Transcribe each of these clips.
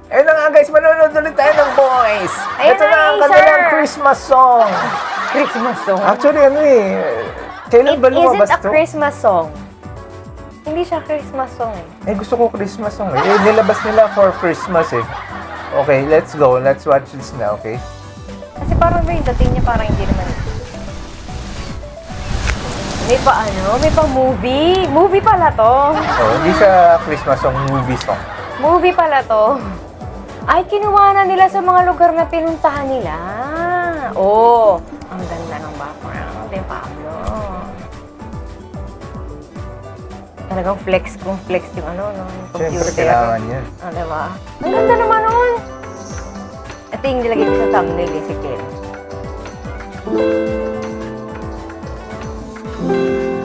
Ayun na nga guys, manonood ulit tayo ng Boys. Ayun Ito na, na ang sir. kanilang Christmas song. Christmas song. Actually, ano eh, kailan It ba lumabas isn't a to? Christmas song. Hindi siya Christmas song eh. Eh, gusto ko Christmas song eh. Nilabas nila for Christmas eh. Okay, let's go. Let's watch this na, okay? Kasi parang ba yung dating niya parang hindi naman. May pa ano? May pa movie? Movie pala to. Oh, hindi siya Christmas song, movie song. Movie pala to. Ay, kinuha na nila sa mga lugar na pinuntahan nila. Oh, ang ganda ng background eh, Pablo. Talagang flex kung flex yung ano, no, yung computer. Siyempre, kailangan yan. Ah, diba? Ang ganda naman nun. Ito yung nilagay ko sa thumbnail eh, si Ken.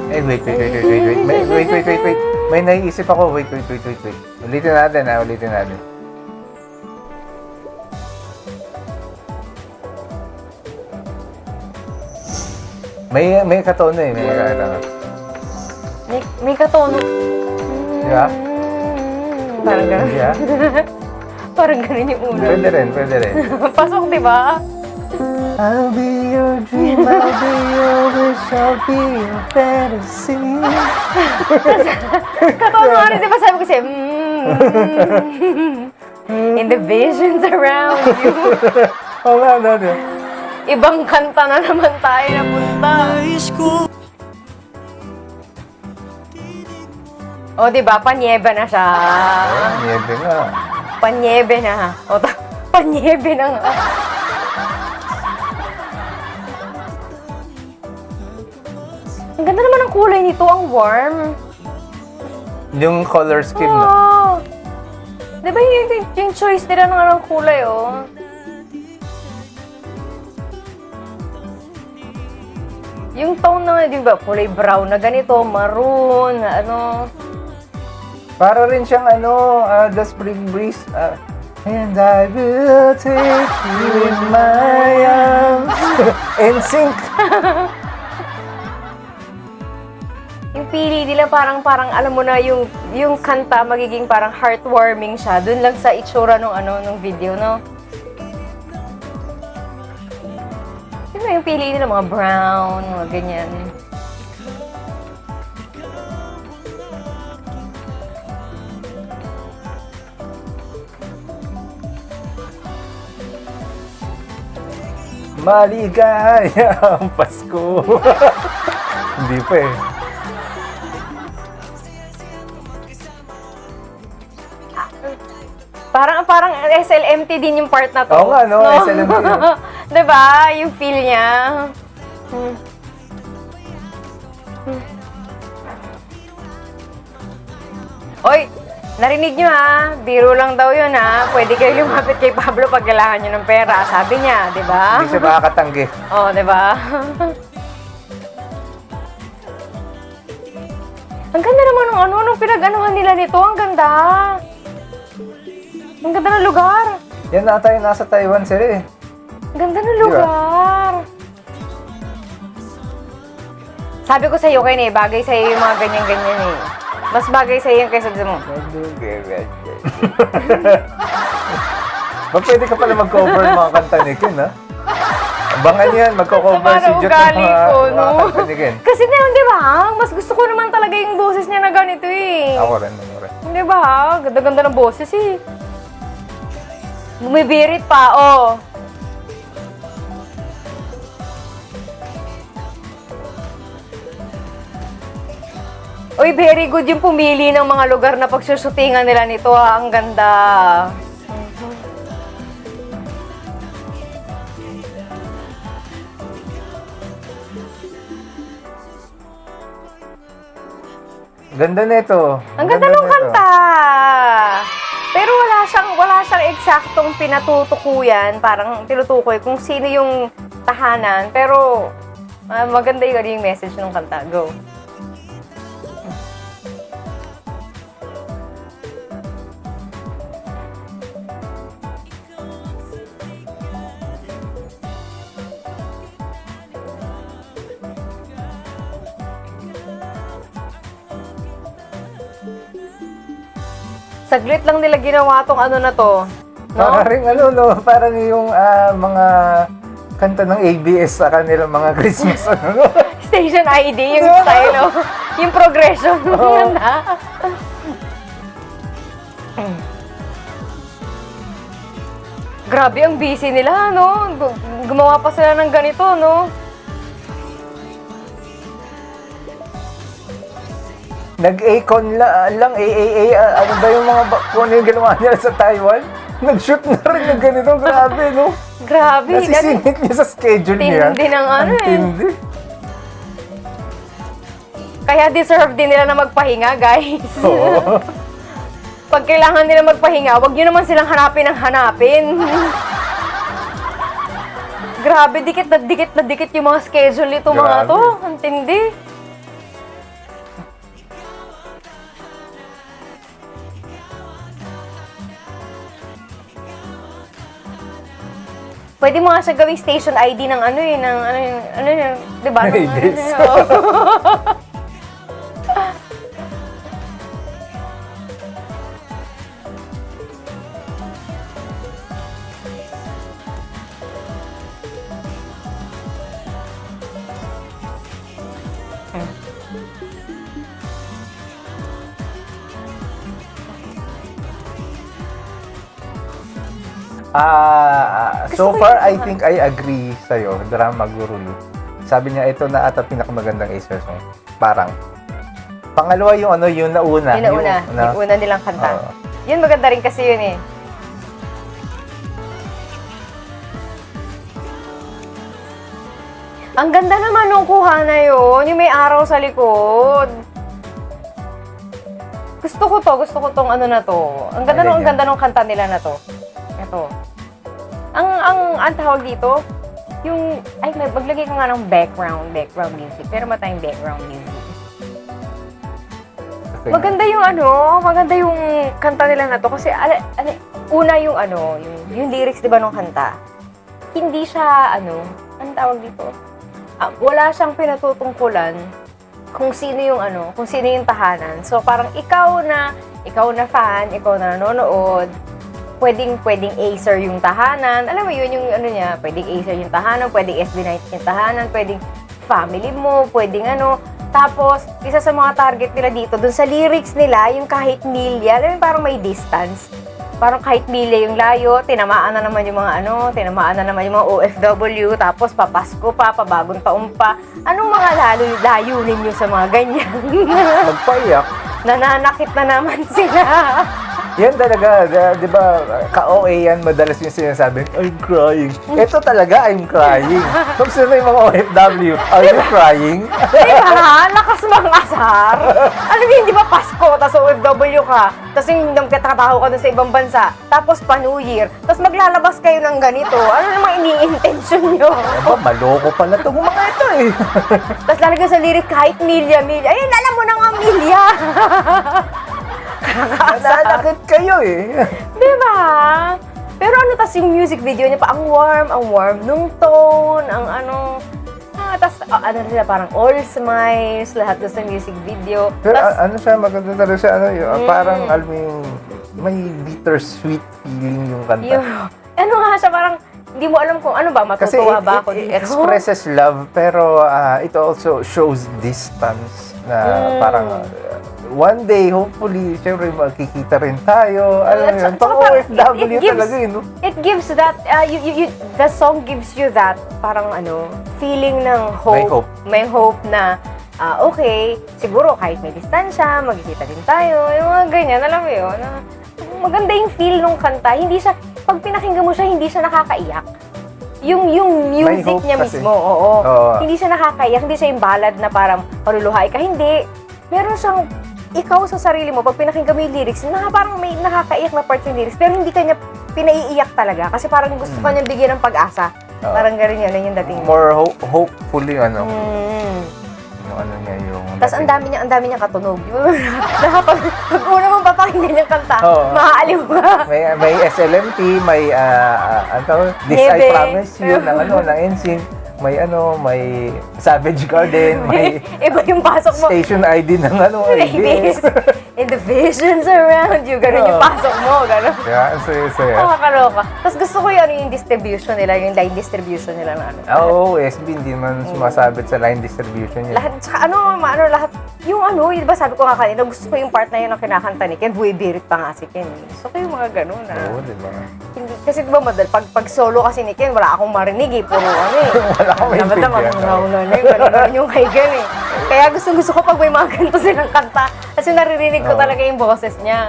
Eh, wait. May naiisip ako. Wait. Ulitin natin. May katono eh. May katono. May katono. Di ba? Parang gano'n. Hindi ah. Parang gano'n yung ulo. Pwede rin. Pasok, di ba? I'll be your dream, I'll be your wish, I'll be your fantasy. Katono ano, di ba sabi ko sa'yo, in the visions around you. Oo nga, no. Ibang kanta na naman tayo napunta. O, di ba? Panyebe na siya. Niebe nga. Panyebe na. O, panyebe na nga. Ang ganda naman ng kulay nito. Ang warm. Yung color scheme, no? Oo. Di ba yung choice nila ng kulay, oh? Yung tone na, di ba, kulay brown na ganito, maroon, na ano. Para rin siyang The Spring Breeze. And I will take you in my arms. In sync. Yung pili nila parang alam mo na yung kanta magiging parang heartwarming siya. Doon lang sa itsura nung video, no? Diba yung pili nila mga brown, mga ganyan. Maligaya ang Pasko. Hindi pa eh. Parang SLMT din yung part na to. Oo nga, no? SLMT yun. Diba? Yung feel niya. Oy, narinig nyo ha? Biro lang daw yun ha. Pwede kayo lumapit kay Pablo pag kailangan nyo ng pera. Sabi niya, di ba? Hindi siya makakatanggi. Oo, di ba? Ang ganda naman nung pinag-anuhan nila nito. Ang ganda. Ang ganda ng lugar. Yan na tayo nasa Taiwan sila eh. Ang ganda ng lugar. Sabi ko sa'yo, Ken eh, bagay sa'yo yung mga ganyan-ganyan eh. Mas bagay sa'yo yung kaysa mo. Ba, pwede ka pala mag-cover ng mga kanta ni Ken, ha? Abangan yan, magko-cover si Jot ng ugali ko, mga kanta ni Ken. Kasi naman, di ba, mas gusto ko naman talaga yung boses niya na ganito eh. Ako rin. Di ba, ganda-ganda ng boses eh. Bumibirit pa, oh. Uy, very good yung pumili ng mga lugar na pagsusutingan nila nito, ha. Ang ganda. Ganda nito. Ang ganda ng kanta. Pero wala siyang eksaktong pinatutukuyan, parang tinutukoy kung sino yung tahanan. Pero maganda yung message ng kanta. Go. Saglit lang nila ginawa tong ano na to. Para rin ano, no? Parang yung mga kanta ng ABS sa kanilang mga Christmas, ano, no? Station ID, yung style, oh. Yung progression. Oo. Ganda. Grabe, ang busy nila, no? Gumawa pa sila ng ganito, no? Nag-Acon lang, AAA, ano ba yung mga, kung ano yung ginawa nila sa Taiwan? Nag-shoot na rin ng ganito, grabe, no? Grabe. Nasisingit niya sa schedule niya. Tindi ng ano, Ang tindi. Kaya deserve din nila na magpahinga, guys. Oo. Pag kailangan nila magpahinga, wag nyo naman silang hanapin ng hanapin. Grabe, dikit na dikit yung mga schedule nito mga Grabe. to. Ang tindi. Pwede mo nga siya gawing station ID ng ano eh, ng ano yun, di ba? Ng ano Ladies. yun, oo. So far, I think I agree sa'yo, Drama Guru Lu. Sabi niya, ito na ata pinakamagandang Acer song. Parang. Pangalawa yung ano, yung nauna. Yung una nilang kanta. Oo. Yun, maganda rin kasi yun eh. Ang ganda naman nung kuha na yun, yung may araw sa likod. Gusto ko tong ano na to. Ang ganda nung kanta nila na to. Ito. Ang tawag dito, yung, maglagay ka nga ng background music. Pero matayong background music. Maganda yung kanta nila na to. Kasi, una yung yung lyrics, di ba, nung kanta. Hindi siya, anong tawag dito? Wala siyang pinatutungkulan kung sino yung tahanan. So, parang ikaw na fan, ikaw na nanonood, pwedeng Acer yung tahanan. Alam mo yun, yung niya, pwedeng Acer yung tahanan, pwedeng SB19 yung tahanan, pwedeng family mo, pwedeng Tapos, isa sa mga target nila dito, dun sa lyrics nila, yung kahit milya, alam mo parang may distance. Parang kahit milya yung layo, tinamaan na naman yung mga OFW, tapos papasko pa, pabagong taon pa. Anong mga layunin nyo sa mga ganyan? Magpaiyak. Nananakit na naman sila. Yan talaga, di ba, ka-OA yan, madalas yung sinasabi, I'm crying. Ito talaga, I'm crying. Tapos na yung mga OFW, are you crying? Diba? Lakas mang asar. Alam mo yun, di ba Pasko, tapos OFW ka, tapos yung nagkatrabaho ka dun sa ibang bansa, tapos pa New Year, tapos maglalabas kayo ng ganito, ano namang ini-intention nyo? Aba, maloko pala itong mga ito eh. Tapos lalagyan sa lyric, kahit milya. Ayun, alam mo na nga milya. Nananakit kayo eh. Diba? Pero tas yung music video niya pa, ang warm nung tone, tas sila parang all smiles, lahat doon sa music video. Pero Tas, siya, maganda talaga siya, parang alam mo yung may bittersweet feeling yung kanta. nga siya, parang, hindi mo alam kung ano ba, Kasi matutuwa ba ako it dito? expresses love, pero it also shows distance na parang one day, hopefully, syempre magkikita rin tayo. Alam mo yun, pang OFW talaga yun. It gives that, the song gives you that, parang feeling ng hope. May hope na, okay, siguro kahit may distansya, magkikita din tayo, yung mga ganyan, alam mo yun. Maganda yung feel nung kanta. Hindi siya, pag pinakinggan mo siya, hindi siya nakakaiyak. Yung music niya kasi mismo, oo. Hindi siya nakakaiyak, hindi siya yung ballad na parang paluluhay ka. Hindi. Meron siyang, ikaw sa sarili mo, pag pinakinggan mo yung lyrics, parang may nakakaiyak na part yung lyrics, pero hindi kanya pinaiiyak talaga. Kasi parang gusto ka niyang bigyan ng pag-asa. Parang gano'n yun yung dating. More hopefully, yung niya, yung... Tapos ang dami niya katunog. Pag una mong papakinggan yung kanta, maaaliw ka. May SLMT, may, This I Nebe. Promise You, ng NSYNC. May Savage Garden, may Iba yung pasok mo. station ID ng ABS. in the visions around you. Ganun yung pasok mo, ganun. Kaya, ang saya-saya. Nakakaloka. Tapos gusto ko yung distribution nila, yung line distribution nila na ano. Oo, SB, hindi man sumasabit sa line distribution niya. Lahat, tsaka lahat, yung ba sabi ko nga kanina, gusto ko yung part na yun ang kinakanta ni Ken, buwibirit pa nga si Ken. Gusto ko yung mga ganun Oo, di ba? Hindi, kasi diba pag solo kasi ni Ken, wala akong marinig puro Wala akong maintindihan. Ganun yung kay Ken Kaya gusto ko pag may mga ganito silang kanta, kasi naririnig ko talaga yung boses niya.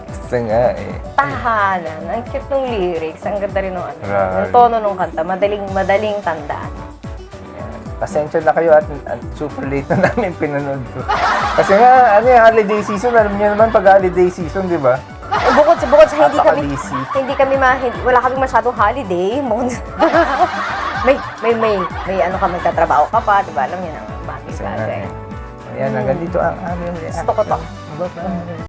Gusto nga eh. Tahanan, ang cute ng lyrics, ang ganda rin ng Right. ng tono ng kanta, madaling tandaan. Pasensya na kayo at super late na namin pinanood to. Kasi nga, holiday season, alam niyo naman pag holiday season, di ba? Bukod sa Napaka-busy. wala kami masyadong holiday. may ano ka, magtatrabaho ka pa, diba? Alam niyo na, bagay. Ayan, hanggang dito ang aming Gusto ko to. Bye-bye.